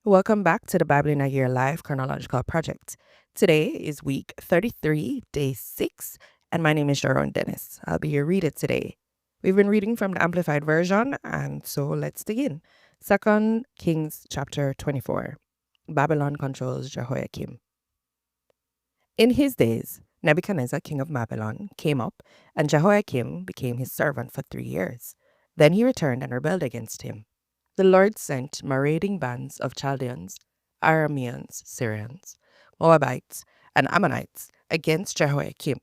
Welcome back to the Bible in a Year Live Chronological Project. Today is week 33, day 6, and my name is Sharone Dennis. I'll be your reader today. We've been reading from the Amplified Version, and so let's begin. 2 Kings chapter 24. Babylon controls Jehoiakim. In his days, Nebuchadnezzar, king of Babylon, came up, and Jehoiakim became his servant for 3 years. Then he returned and rebelled against him. The Lord sent marauding bands of Chaldeans, Arameans, Syrians, Moabites, and Ammonites against Jehoiakim,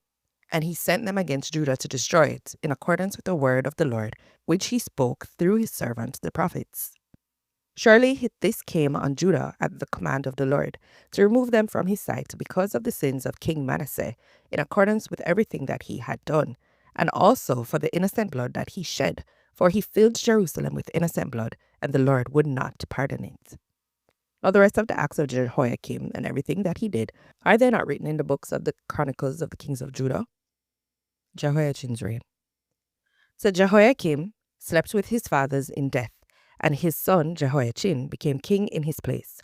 and he sent them against Judah to destroy it, in accordance with the word of the Lord, which he spoke through his servants the prophets. Surely this came on Judah at the command of the Lord, to remove them from his sight because of the sins of King Manasseh, in accordance with everything that he had done, and also for the innocent blood that he shed, for he filled Jerusalem with innocent blood, and the Lord would not pardon it. Now the rest of the acts of Jehoiakim and everything that he did, are they not written in the books of the Chronicles of the kings of Judah? Jehoiachin's reign. So Jehoiakim slept with his fathers in death, and his son Jehoiachin became king in his place.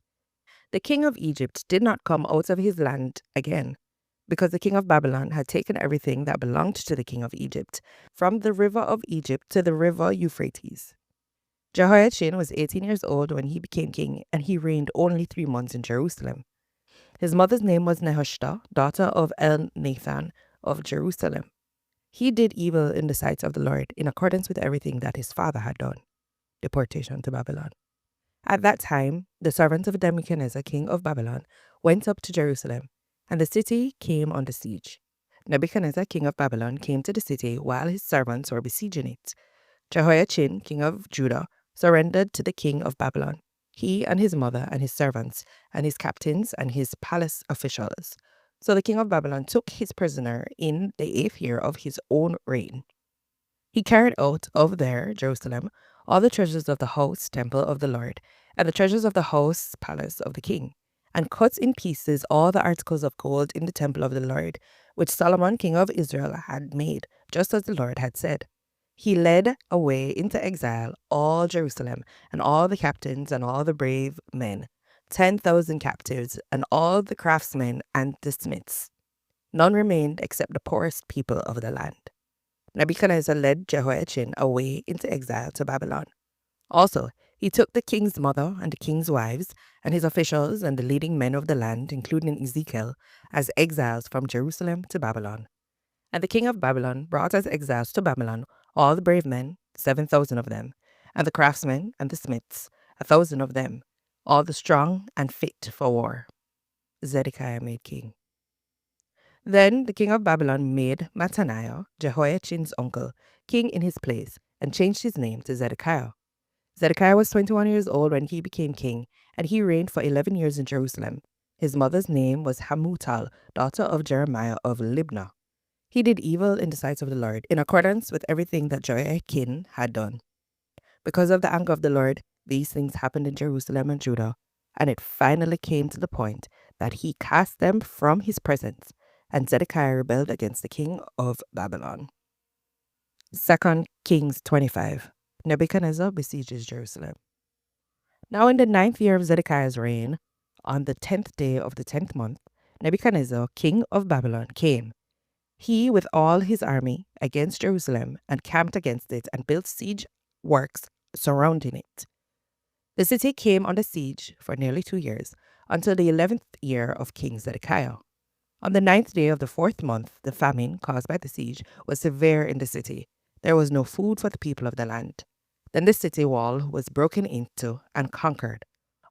The king of Egypt did not come out of his land again, because the king of Babylon had taken everything that belonged to the king of Egypt, from the river of Egypt to the river Euphrates. Jehoiachin was 18 years old when he became king, and he reigned only 3 months in Jerusalem. His mother's name was Nehushta, daughter of Elnathan of Jerusalem. He did evil in the sight of the Lord, in accordance with everything that his father had done. Deportation to Babylon. At that time, the servants of Nebuchadnezzar, king of Babylon, went up to Jerusalem, and the city came under siege. Nebuchadnezzar, king of Babylon, came to the city while his servants were besieging it. Jehoiachin, king of Judah, surrendered to the king of Babylon, he and his mother and his servants, and his captains and his palace officials. So the king of Babylon took his prisoner in the 8th year of his own reign. He carried out of there, Jerusalem, all the treasures of the house, temple of the Lord, and the treasures of the house, palace of the king, and cut in pieces all the articles of gold in the temple of the Lord, which Solomon, king of Israel, had made, just as the Lord had said. He led away into exile all Jerusalem, and all the captains and all the brave men, 10,000 captives, and all the craftsmen and the smiths. None remained except the poorest people of the land. Nebuchadnezzar led Jehoiachin away into exile to Babylon. Also, he took the king's mother and the king's wives, and his officials and the leading men of the land, including Ezekiel, as exiles from Jerusalem to Babylon. And the king of Babylon brought as exiles to Babylon all the brave men, 7,000 of them, and the craftsmen and the smiths, 1,000 of them, all the strong and fit for war. Zedekiah made king. Then the king of Babylon made Mattaniah, Jehoiachin's uncle, king in his place, and changed his name to Zedekiah. Zedekiah was 21 years old when he became king, and he reigned for 11 years in Jerusalem. His mother's name was Hamutal, daughter of Jeremiah of Libnah. He did evil in the sight of the Lord, in accordance with everything that Jehoiakim had done. Because of the anger of the Lord, these things happened in Jerusalem and Judah, and it finally came to the point that he cast them from his presence, and Zedekiah rebelled against the king of Babylon. 2 Kings 25. Nebuchadnezzar besieges Jerusalem. Now in the 9th year of Zedekiah's reign, on the 10th day of the 10th month, Nebuchadnezzar, king of Babylon, came, he with all his army, against Jerusalem, and camped against it, and built siege works surrounding it. The city came under siege for nearly 2 years, until the 11th year of King Zedekiah. On the 9th day of the 4th month, the famine caused by the siege was severe in the city. There was no food for the people of the land. Then the city wall was broken into and conquered.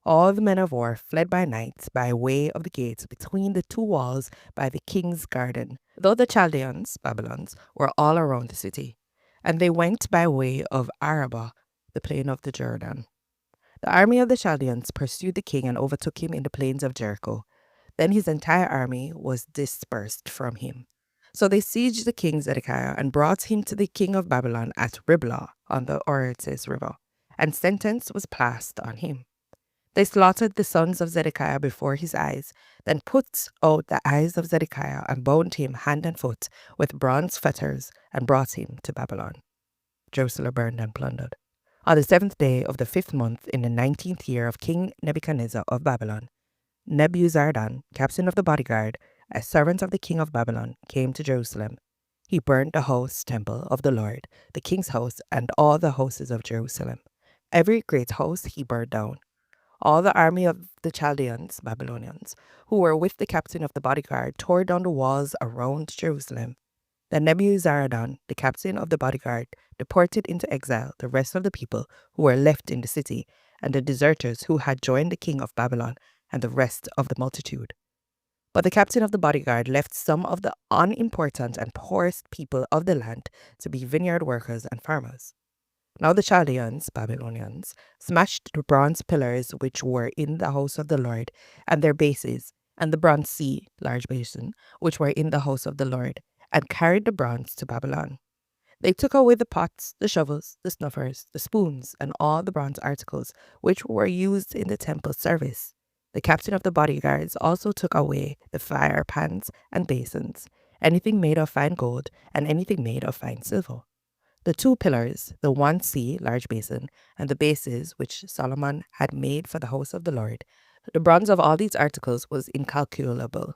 All the men of war fled by night by way of the gates between the two walls by the king's garden, though the Chaldeans, Babylons, were all around the city. And they went by way of Arabah, the plain of the Jordan. The army of the Chaldeans pursued the king and overtook him in the plains of Jericho. Then his entire army was dispersed from him. So they sieged the king Zedekiah and brought him to the king of Babylon at Riblah on the Orontes river, and sentence was passed on him. They slaughtered the sons of Zedekiah before his eyes, then put out the eyes of Zedekiah and bound him hand and foot with bronze fetters and brought him to Babylon. Jerusalem burned and plundered. On the 7th day of the 5th month, in the 19th year of King Nebuchadnezzar of Babylon, Nebuzaradan, captain of the bodyguard, a servant of the king of Babylon, came to Jerusalem. He burned the house temple of the Lord, the king's house, and all the houses of Jerusalem. Every great house he burned down. All the army of the Chaldeans, Babylonians, who were with the captain of the bodyguard, tore down the walls around Jerusalem. Then Nebuzaradan, the captain of the bodyguard, deported into exile the rest of the people who were left in the city, and the deserters who had joined the king of Babylon, and the rest of the multitude. But the captain of the bodyguard left some of the unimportant and poorest people of the land to be vineyard workers and farmers. Now the Chaldeans, Babylonians, smashed the bronze pillars which were in the house of the Lord, and their bases, and the bronze sea, large basin, which were in the house of the Lord, and carried the bronze to Babylon. They took away the pots, the shovels, the snuffers, the spoons, and all the bronze articles which were used in the temple service. The captain of the bodyguards also took away the fire pans and basins, anything made of fine gold, and anything made of fine silver. The 2 pillars, the 1 sea, large basin, and the bases which Solomon had made for the house of the Lord, the bronze of all these articles was incalculable.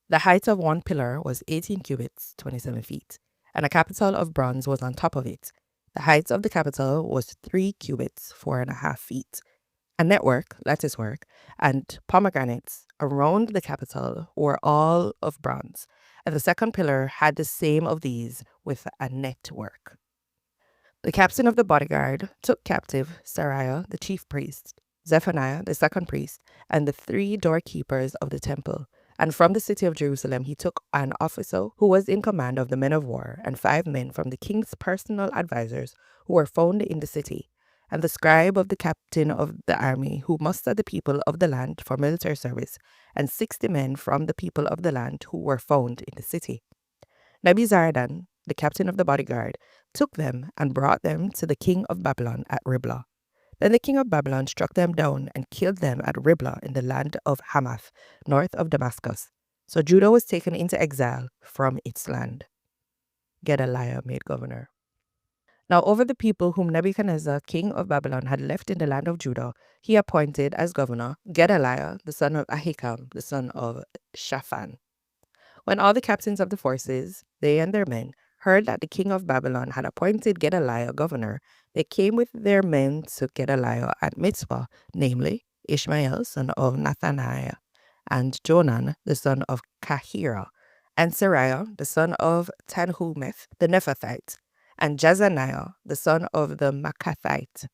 The height of 1 pillar was 18 cubits, 27 feet, and a capital of bronze was on top of it. The height of the capital was 3 cubits, 4.5 feet. A network, latticework, and pomegranates around the capital were all of bronze, and the 2nd pillar had the same of these with a network. The captain of the bodyguard took captive Seraiah, the chief priest, Zephaniah, the 2nd priest, and the 3 doorkeepers of the temple. And from the city of Jerusalem he took an officer who was in command of the men of war, and 5 men from the king's personal advisers who were found in the city, and the scribe of the captain of the army who mustered the people of the land for military service, and 60 men from the people of the land who were found in the city. Nebuzaradan, the captain of the bodyguard, took them and brought them to the king of Babylon at Riblah. Then the king of Babylon struck them down and killed them at Riblah in the land of Hamath, north of Damascus. So Judah was taken into exile from its land. Gedaliah made governor. Now over the people whom Nebuchadnezzar, king of Babylon, had left in the land of Judah, he appointed as governor Gedaliah, the son of Ahikam, the son of Shaphan. When all the captains of the forces, they and their men, heard that the king of Babylon had appointed Gedaliah governor, they came with their men to Gedaliah at Mitzpah, namely Ishmael, son of Nathaniah, and Jonan, the son of Kahira, and Seraiah, the son of Tanhumeth, the Nephathite, and Jezaniah, the son of the Makathite.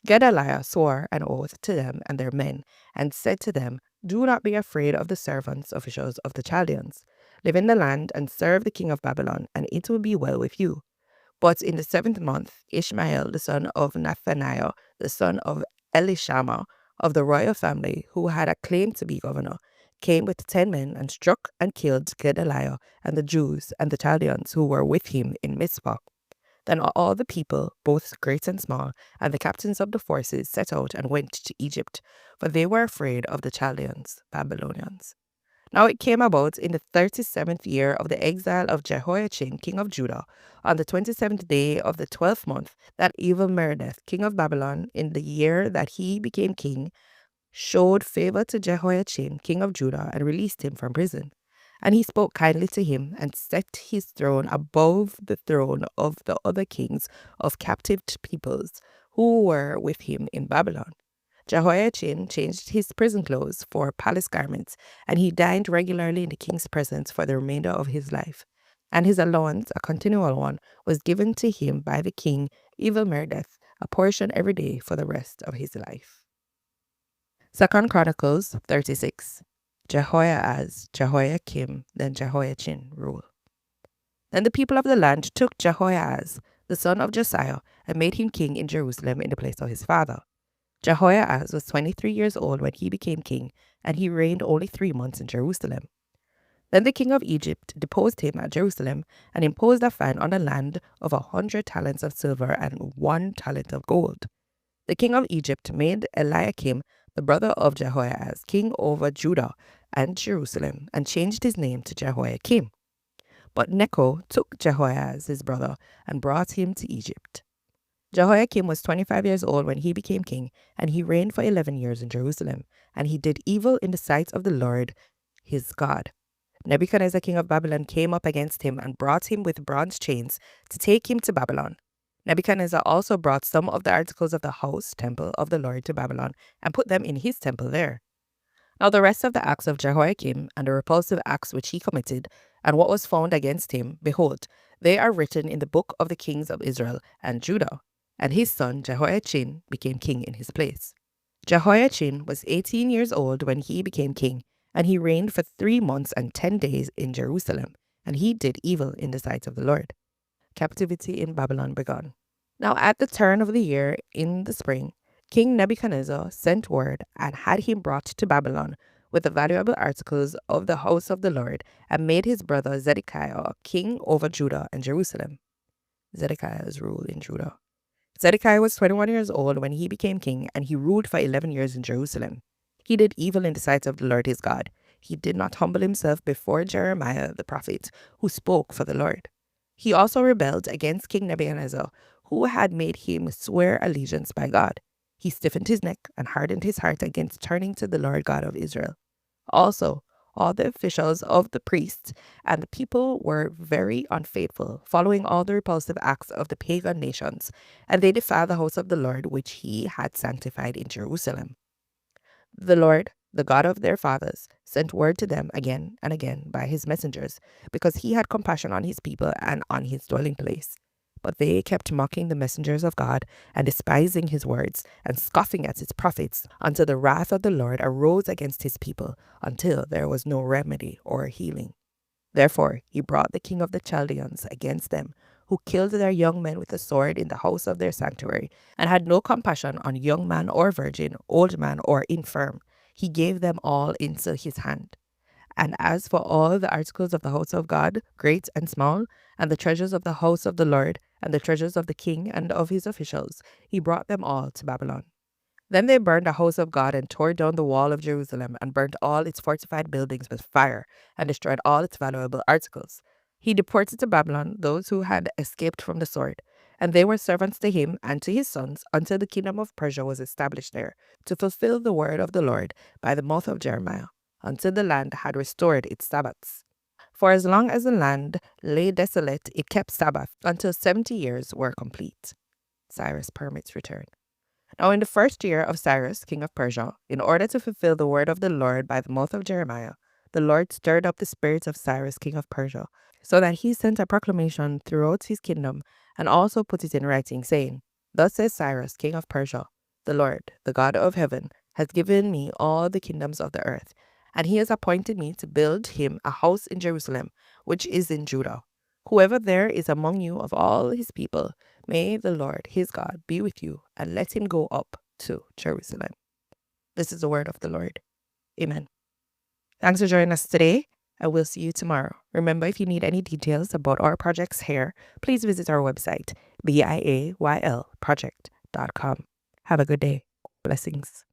Gedaliah swore an oath to them and their men, and said to them, "Do not be afraid of the servants, officials of the Chaldeans. Live in the land and serve the king of Babylon, and it will be well with you." But in the 7th month, Ishmael, the son of Nathaniah, the son of Elishama, of the royal family, who had a claim to be governor, came with 10 men and struck and killed Gedaliah and the Jews and the Chaldeans who were with him in Mizpah. Then all the people, both great and small, and the captains of the forces set out and went to Egypt, for they were afraid of the Chaldeans, Babylonians. Now it came about in the 37th year of the exile of Jehoiachin, king of Judah, on the 27th day of the 12th month, that Evil-Merodach, king of Babylon, in the year that he became king, showed favor to Jehoiachin, king of Judah, and released him from prison. And he spoke kindly to him, and set his throne above the throne of the other kings of captive peoples who were with him in Babylon. Jehoiachin changed his prison clothes for palace garments, and he dined regularly in the king's presence for the remainder of his life. And his allowance, a continual one, was given to him by the king, Evil-Merodach, a portion every day for the rest of his life. 2 Chronicles 36. Jehoiahaz, Jehoiakim, then Jehoiachin rule. Then the people of the land took Jehoiahaz, the son of Josiah, and made him king in Jerusalem in the place of his father. Jehoiahaz was 23 years old when he became king, and he reigned only 3 months in Jerusalem. Then the king of Egypt deposed him at Jerusalem, and imposed a fine on the land of 100 talents of silver and 1 talent of gold. The king of Egypt made Eliakim, the brother of Jehoiahaz, king over Judah and Jerusalem, and changed his name to Jehoiakim. But Necho took Jehoiahaz his brother and brought him to Egypt. Jehoiakim was 25 years old when he became king, and he reigned for 11 years in Jerusalem, and he did evil in the sight of the Lord his God. Nebuchadnezzar, king of Babylon, came up against him and brought him with bronze chains to take him to Babylon. Nebuchadnezzar also brought some of the articles of the house temple of the Lord to Babylon and put them in his temple there. Now the rest of the acts of Jehoiakim and the repulsive acts which he committed, and what was found against him, behold, they are written in the book of the kings of Israel and Judah. And his son Jehoiachin became king in his place. Jehoiachin was 18 years old when he became king, and he reigned for 3 months and 10 days in Jerusalem, and he did evil in the sight of the Lord. Captivity in Babylon begun. Now at the turn of the year in the spring, King Nebuchadnezzar sent word and had him brought to Babylon with the valuable articles of the house of the Lord, and made his brother Zedekiah king over Judah and Jerusalem. Zedekiah's rule in Judah. Zedekiah was 21 years old when he became king, and he ruled for 11 years in Jerusalem. He did evil in the sight of the Lord his God. He did not humble himself before Jeremiah the prophet, who spoke for the Lord. He also rebelled against King Nebuchadnezzar, who had made him swear allegiance by God. He stiffened his neck and hardened his heart against turning to the Lord God of Israel. Also, all the officials of the priests and the people were very unfaithful, following all the repulsive acts of the pagan nations, and they defiled the house of the Lord which he had sanctified in Jerusalem. The Lord, the God of their fathers, sent word to them again and again by his messengers, because he had compassion on his people and on his dwelling place. But they kept mocking the messengers of God and despising his words and scoffing at his prophets, until the wrath of the Lord arose against his people, until there was no remedy or healing. Therefore he brought the king of the Chaldeans against them, who killed their young men with the sword in the house of their sanctuary, and had no compassion on young man or virgin, old man or infirm. He gave them all into his hand. And as for all the articles of the house of God, great and small, and the treasures of the house of the Lord, and the treasures of the king and of his officials, he brought them all to Babylon. Then they burned the house of God and tore down the wall of Jerusalem and burnt all its fortified buildings with fire and destroyed all its valuable articles. He deported to Babylon those who had escaped from the sword, and they were servants to him and to his sons until the kingdom of Persia was established there, to fulfill the word of the Lord by the mouth of Jeremiah, until the land had restored its Sabbaths. For as long as the land lay desolate, it kept Sabbath until 70 years were complete. Cyrus permits return. Now in the first year of Cyrus, king of Persia, in order to fulfill the word of the Lord by the mouth of Jeremiah, the Lord stirred up the spirits of Cyrus, king of Persia, so that he sent a proclamation throughout his kingdom, and also put it in writing, saying, Thus says Cyrus, king of Persia, the Lord, the God of heaven, has given me all the kingdoms of the earth, and he has appointed me to build him a house in Jerusalem, which is in Judah. Whoever there is among you of all his people, may the Lord his God be with you, and let him go up to Jerusalem. This is the word of the Lord. Amen. Thanks for joining us today, and we'll see you tomorrow. Remember, if you need any details about our projects here, please visit our website, Biayl.Project.com. Have a good day. Blessings.